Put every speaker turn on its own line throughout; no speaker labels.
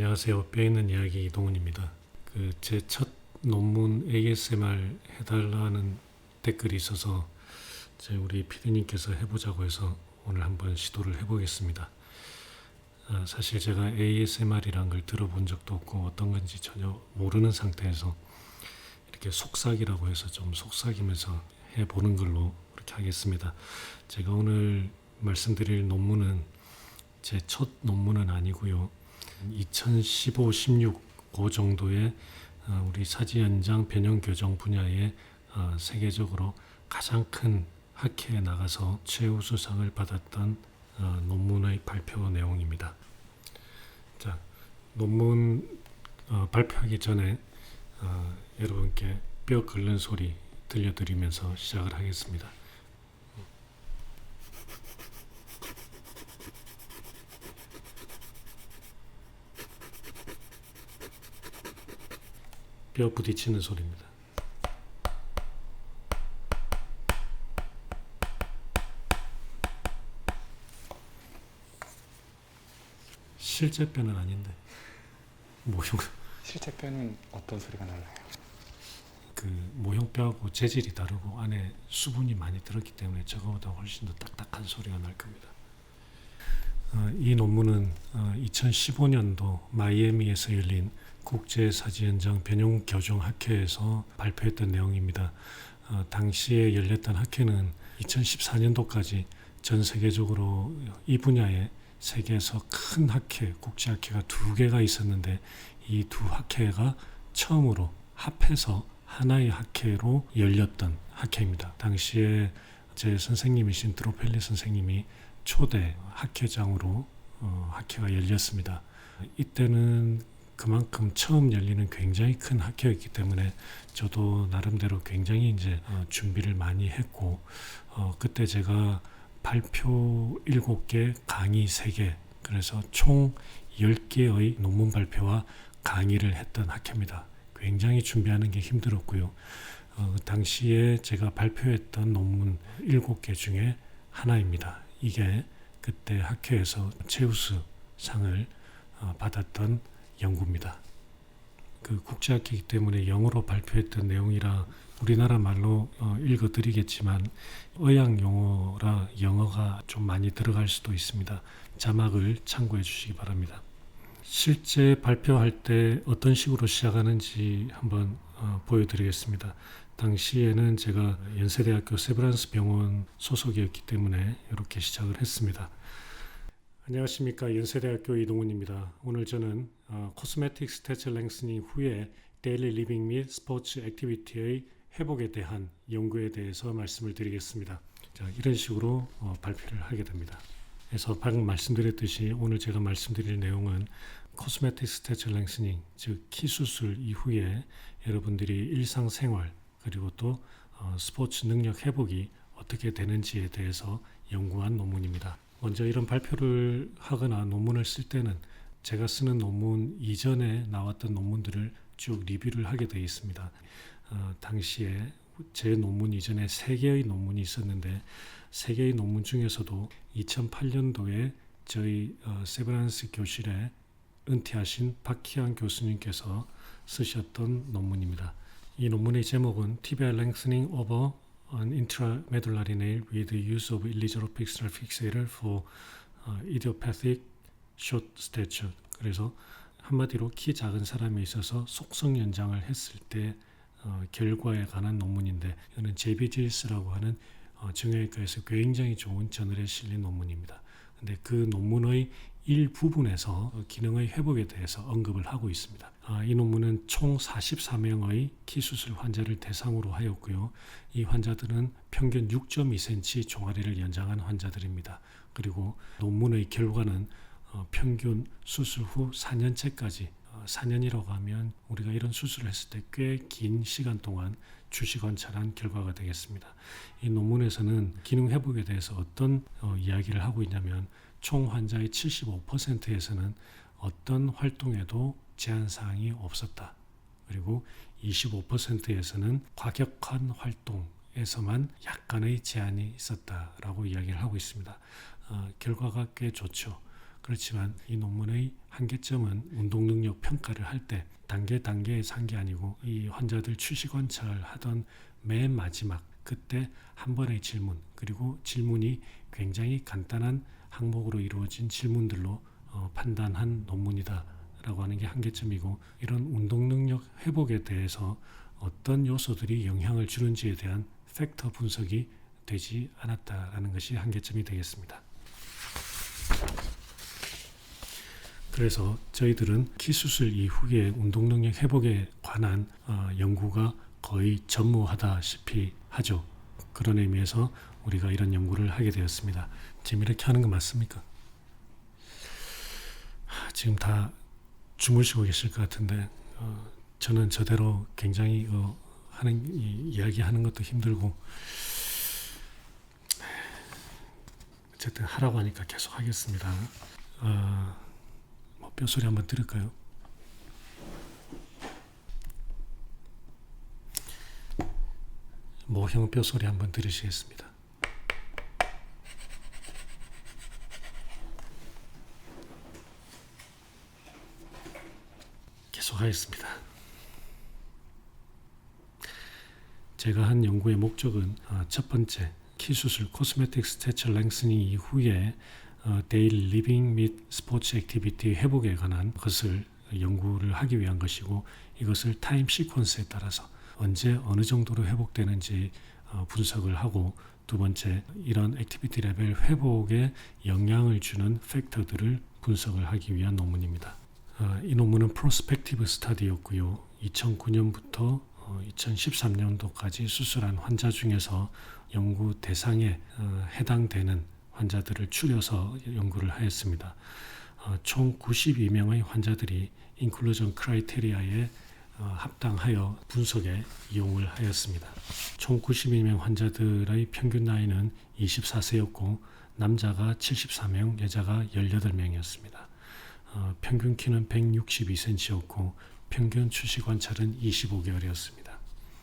안녕하세요. 뼈있는 이야기 이동훈입니다. 제 첫 논문 ASMR 해달라는 댓글이 있어서 우리 PD님께서 해보자고 해서 오늘 한번 시도를 해보겠습니다. 사실 제가 ASMR이란 걸 들어본 적도 없고 어떤 건지 전혀 모르는 상태에서 이렇게 속삭이라고 해서 좀 속삭이면서 해보는 걸로 그렇게 하겠습니다. 제가 오늘 말씀드릴 논문은 제 첫 논문은 아니고요. 2015-16 그 정도의 우리 사지 현장 변형 교정 분야에 세계적으로 가장 큰 학회에 나가서 최우수상을 받았던 논문의 발표 내용입니다. 자, 논문 발표하기 전에 여러분께 뼈 긁는 소리 들려드리면서 시작을 하겠습니다. 뼈 부딪히는 소리입니다. 실제 뼈는 아닌데 모형
실제 뼈는 어떤 소리가 나나요?
모형뼈하고 재질이 다르고 안에 수분이 많이 들었기 때문에 저거보다 훨씬 더 딱딱한 소리가 날 겁니다. 이 논문은 2015년도 마이애미에서 열린 국제사지현장 변형교정학회에서 발표했던 내용입니다. 당시에 열렸던 학회는 2014년도까지 전 세계적으로 이 분야에 세계에서 큰 학회, 국제학회가 2개가 있었는데 이 두 학회가 처음으로 합해서 하나의 학회로 열렸던 학회입니다. 당시에 제 선생님이신 드로펠리 선생님이 초대 학회장으로 학회가 열렸습니다. 이때는 그만큼 처음 열리는 굉장히 큰 학회였기 때문에 저도 나름대로 굉장히 준비를 많이 했고 그때 제가 발표 7개, 강의 3개, 그래서 총 10개의 논문 발표와 강의를 했던 학회입니다. 굉장히 준비하는 게 힘들었고요. 당시에 제가 발표했던 논문 7개 중에 하나입니다. 이게 그때 학회에서 최우수상을 받았던 연구입니다. 국제학회이기 때문에 영어로 발표했던 내용이라 우리나라 말로 읽어드리겠지만 의학 용어라 영어가 좀 많이 들어갈 수도 있습니다. 자막을 참고해 주시기 바랍니다. 실제 발표할 때 어떤 식으로 시작하는지 한번 보여드리겠습니다. 당시에는 제가 연세대학교 세브란스 병원 소속이었기 때문에 이렇게 시작을 했습니다. 안녕하십니까, 연세대학교 이동훈입니다. 오늘 저는 코스메틱 스태처 랭스닝 후에 데일리 리빙 및 스포츠 액티비티의 회복에 대한 연구에 대해서 말씀을 드리겠습니다. 자, 이런 식으로 발표를 하게 됩니다. 그래서 방금 말씀드렸듯이 오늘 제가 말씀드릴 내용은 코스메틱 스태처 랭스닝, 즉 키 수술 이후에 여러분들이 일상생활 그리고 또 스포츠 능력 회복이 어떻게 되는지에 대해서 연구한 논문입니다. 먼저 이런 발표를 하거나 논문을 쓸 때는 제가 쓰는 논문 이전에 나왔던 논문들을 쭉 리뷰를 하게 되어 있습니다. 당시에 제 논문 이전에 3개의 논문이 있었는데 3개의 논문 중에서도 2008년도에 저희 세브란스 교실에 은퇴하신 박희양 교수님께서 쓰셨던 논문입니다. 이 논문의 제목은 Tibial Lengthening over an intramedullary nail with the use of iliopixel fixator for idiopathic short stature. 그래서 한마디로 키 작은 사람에 있어서 속성 연장을 했을 때 결과에 관한 논문인데 이거는 제비지스라고 하는 정형외과에서 굉장히 좋은 저널에 실린 논문입니다. 근데 그 논문의 일부분에서 기능의 회복에 대해서 언급을 하고 있습니다. 이 논문은 총 44명의 키 수술 환자를 대상으로 하였고요. 이 환자들은 평균 6.2cm 종아리를 연장한 환자들입니다. 그리고 논문의 결과는 평균 수술 후 4년째까지 4년이라고 하면 우리가 이런 수술을 했을 때 꽤 긴 시간 동안 주시 관찰한 결과가 되겠습니다. 이 논문에서는 기능 회복에 대해서 어떤 이야기를 하고 있냐면 총 환자의 75%에서는 어떤 활동에도 제한사항이 없었다. 그리고 25%에서는 과격한 활동에서만 약간의 제한이 있었다라고 이야기를 하고 있습니다. 결과가 꽤 좋죠. 그렇지만 이 논문의 한계점은 운동 능력 평가를 할 때 단계에서 한 게 아니고 이 환자들 추시 관찰하던 맨 마지막 그때 한 번의 질문, 그리고 질문이 굉장히 간단한 항목으로 이루어진 질문들로 판단한 논문이다 라고 하는 게 한계점이고, 이런 운동 능력 회복에 대해서 어떤 요소들이 영향을 주는지에 대한 팩터 분석이 되지 않았다라는 것이 한계점이 되겠습니다. 그래서 저희들은 키 수술 이후의 운동 능력 회복에 관한 연구가 거의 전무하다시피 하죠. 그런 의미에서 우리가 이런 연구를 하게 되었습니다. 지금 이렇게 하는 거 맞습니까? 지금 다 주무시고 계실 것 같은데 저는 저대로 굉장히 이야기하는 것도 힘들고, 어쨌든 하라고 하니까 계속 하겠습니다. 뼈소리 한번 들을까요? 모형 뼈소리 한번 들으시겠습니다. 계속 하겠습니다. 제가 한 연구의 목적은 첫 번째, 키 수술 코스메틱 스태처 랭스닝 이후에 데일리 리빙 및 스포츠 액티비티 회복에 관한 것을 연구를 하기 위한 것이고, 이것을 타임 시퀀스에 따라서 언제 어느 정도로 회복되는지 분석을 하고, 두 번째, 이런 액티비티 레벨 회복에 영향을 주는 팩터들을 분석을 하기 위한 논문입니다. 이 논문은 프로스펙티브 스터디였고요. 2009년부터 2013년도까지 수술한 환자 중에서 연구 대상에 해당되는 환자들을 추려서 연구를 하였습니다. 총 92명의 환자들이 인클루전 크라이테리아에 합당하여 분석에 이용을 하였습니다. 총 92명 환자들의 평균 나이는 24세였고 남자가 74명, 여자가 18명이었습니다. 평균 키는 162cm였고 평균 추시 관찰은 25개월이었습니다.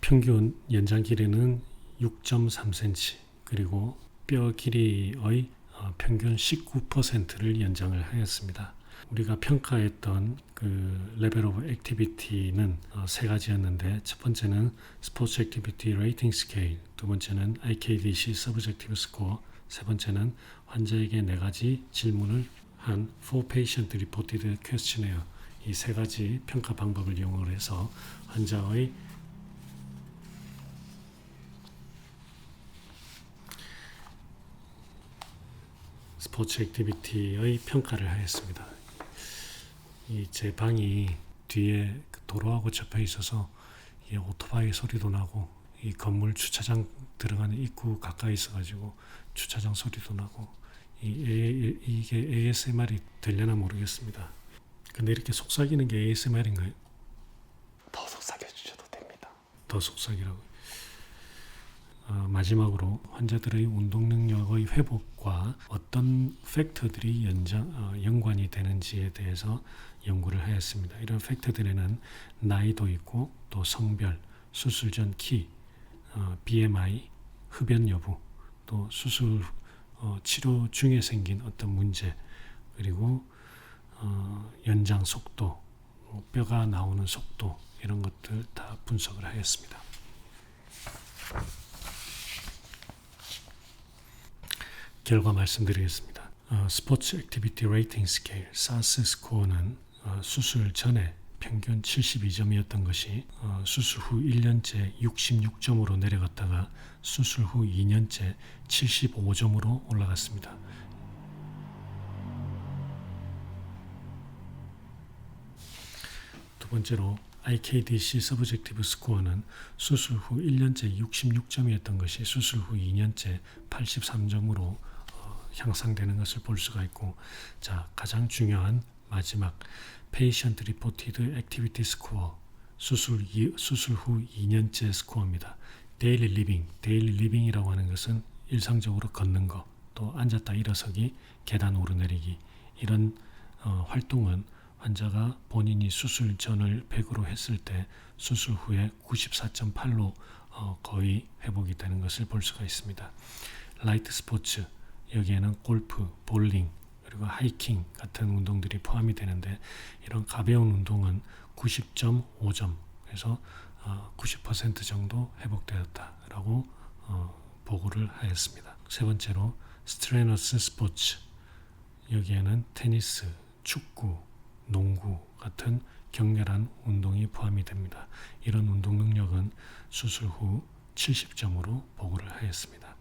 평균 연장 길이는 6.3cm, 그리고 뼈 길이의 평균 19%를 연장을 하였습니다. 우리가 평가했던 그 레벨 오브 액티비티는 세 가지였는데, 첫 번째는 스포츠 액티비티 레이팅 스케일, 두 번째는 IKDC 서브젝티브 스코어, 세 번째는 환자에게 네 가지 질문을 한 For Patient Reported Questionnaire, 이 세 가지 평가 방법을 이용을 해서 환자의 스포츠 액티비티의 평가를 하였습니다. 제 방이 뒤에 도로하고 접해 있어서 오토바이 소리도 나고, 이 건물 주차장 들어가는 입구 가까이 있어가지고 주차장 소리도 나고, 이게 ASMR이 되려나 모르겠습니다. 근데 이렇게 속삭이는 게 ASMR인가요?
더 속삭여 주셔도 됩니다.
더 속삭이라고. 마지막으로 환자들의 운동 능력의 회복과 어떤 팩터들이 연관이 되는지에 대해서 연구를 하였습니다. 이런 팩터들에는 나이도 있고, 또 성별, 수술 전 키, BMI, 흡연 여부, 또 수술 치료 중에 생긴 어떤 문제, 그리고 연장 속도, 뼈가 나오는 속도, 이런 것들 다 분석을 하였습니다. 결과 말씀드리겠습니다. 스포츠 액티비티 레이팅 스케일 사스 스코어는 수술 전에 평균 72점이었던 것이 수술 후 1년째 66점으로 내려갔다가 수술 후 2년째 75점으로 올라갔습니다. 두 번째로 IKDC 서브젝티브 스코어는 수술 후 1년째 66점이었던 것이 수술 후 2년째 83점으로 향상되는 것을 볼 수가 있고, 자, 가장 중요한 마지막 Patient Reported Activity Score, 수술 후 2년째 스코어입니다. Daily Living이라고 하는 것은 일상적으로 걷는 것, 또 앉았다 일어서기, 계단 오르내리기, 이런 활동은 환자가 본인이 수술 전을 100으로 했을 때 수술 후에 94.8로 거의 회복이 되는 것을 볼 수가 있습니다. 라이트 스포츠, 여기에는 골프, 볼링, 그리고 하이킹 같은 운동들이 포함이 되는데 이런 가벼운 운동은 90.5점 그래서 90% 정도 회복되었다라고 보고를 하였습니다. 세 번째로 스트레너스 스포츠 여기에는 테니스, 축구, 농구 같은 격렬한 운동이 포함이 됩니다. 이런 운동 능력은 수술 후 70점으로 보고를 하였습니다.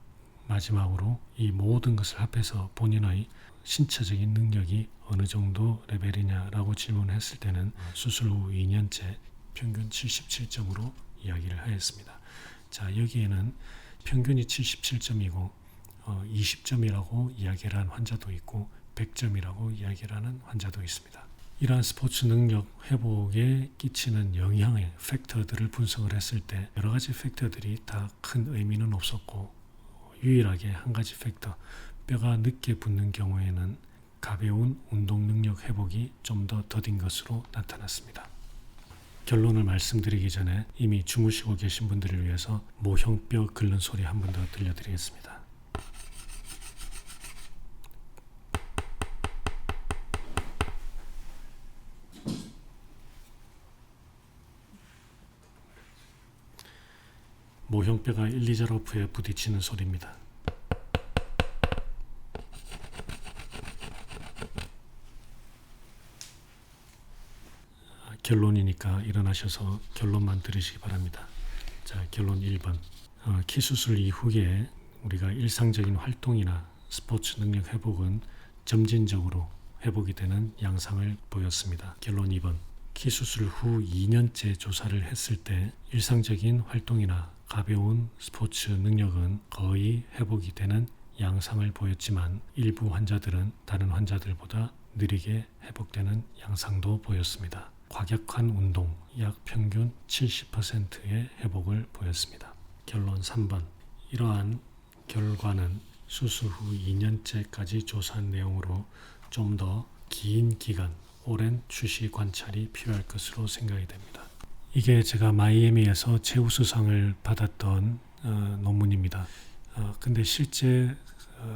마지막으로 이 모든 것을 합해서 본인의 신체적인 능력이 어느 정도 레벨이냐라고 질문했을 때는 수술 후 2년째 평균 77점으로 이야기를 하였습니다. 자, 여기에는 평균이 77점이고 20점이라고 이야기를 한 환자도 있고 100점이라고 이야기를 하는 환자도 있습니다. 이러한 스포츠 능력 회복에 끼치는 영향의 팩터들을 분석을 했을 때 여러 가지 팩터들이 다 큰 의미는 없었고 유일하게 한 가지 팩터, 뼈가 늦게 붙는 경우에는 가벼운 운동 능력 회복이 좀 더 더딘 것으로 나타났습니다. 결론을 말씀드리기 전에 이미 주무시고 계신 분들을 위해서 모형뼈 긁는 소리 한 번 더 들려드리겠습니다. 모형뼈가 1, 2자로프에 부딪히는 소리입니다. 결론이니까 일어나셔서 결론만 들으시기 바랍니다. 자, 결론 1번. 키 수술 이후에 우리가 일상적인 활동이나 스포츠 능력 회복은 점진적으로 회복이 되는 양상을 보였습니다. 결론 2번. 키 수술 후 2년째 조사를 했을 때 일상적인 활동이나 가벼운 스포츠 능력은 거의 회복이 되는 양상을 보였지만 일부 환자들은 다른 환자들보다 느리게 회복되는 양상도 보였습니다. 과격한 운동 약 평균 70%의 회복을 보였습니다. 결론 3번. 이러한 결과는 수술 후 2년째까지 조사한 내용으로 좀 더 긴 기간 오랜 추시 관찰이 필요할 것으로 생각이 됩니다. 이게 제가 마이애미에서 최우수상을 받았던 논문입니다. 근데 실제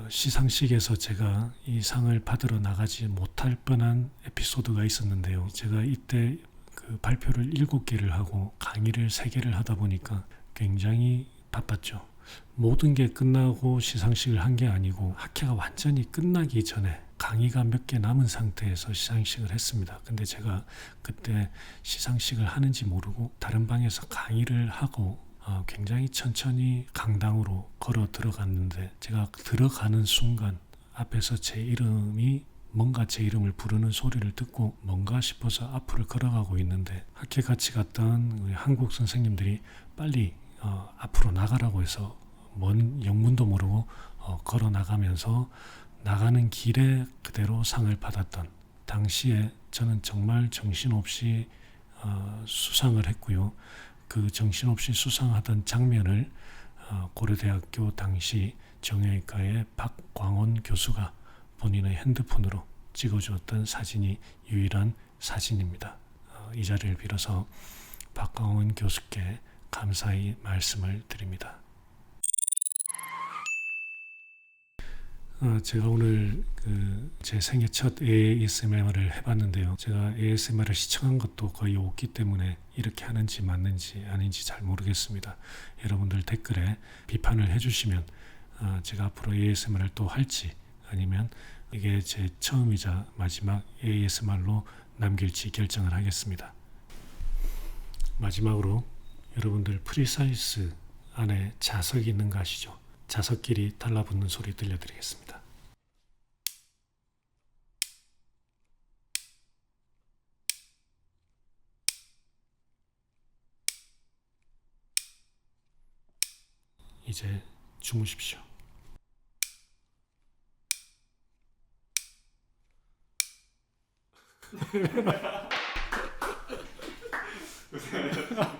시상식에서 제가 이 상을 받으러 나가지 못할 뻔한 에피소드가 있었는데요. 제가 이때 그 발표를 7개를 하고 강의를 3개를 하다 보니까 굉장히 바빴죠. 모든 게 끝나고 시상식을 한 게 아니고 학회가 완전히 끝나기 전에 강의가 몇 개 남은 상태에서 시상식을 했습니다. 근데 제가 그때 시상식을 하는지 모르고 다른 방에서 강의를 하고 굉장히 천천히 강당으로 걸어 들어갔는데 제가 들어가는 순간 앞에서 제 이름이 뭔가 제 이름을 부르는 소리를 듣고 뭔가 싶어서 앞으로 걸어가고 있는데 학회 같이 갔던 우리 한국 선생님들이 빨리 앞으로 나가라고 해서 뭔 영문도 모르고 걸어 나가면서 나가는 길에 그대로 상을 받았던 당시에 저는 정말 정신없이 수상을 했고요. 그 정신없이 수상하던 장면을 고려대학교 당시 정형외과의 박광원 교수가 본인의 핸드폰으로 찍어주었던 사진이 유일한 사진입니다. 이 자리를 빌어서 박광원 교수께 감사의 말씀을 드립니다. 제가 오늘 제 생애 첫 ASMR을 해봤는데요. 제가 ASMR을 시청한 것도 거의 없기 때문에 이렇게 하는지 맞는지 아닌지 잘 모르겠습니다. 여러분들 댓글에 비판을 해주시면 제가 앞으로 ASMR을 또 할지 아니면 이게 제 처음이자 마지막 ASMR로 남길지 결정을 하겠습니다. 마지막으로 여러분들 프리사이스 안에 자석이 있는 거 아시죠? 자석끼리 달라붙는 소리 들려드리겠습니다. 이제 주무십시오.
고생하셨습니다.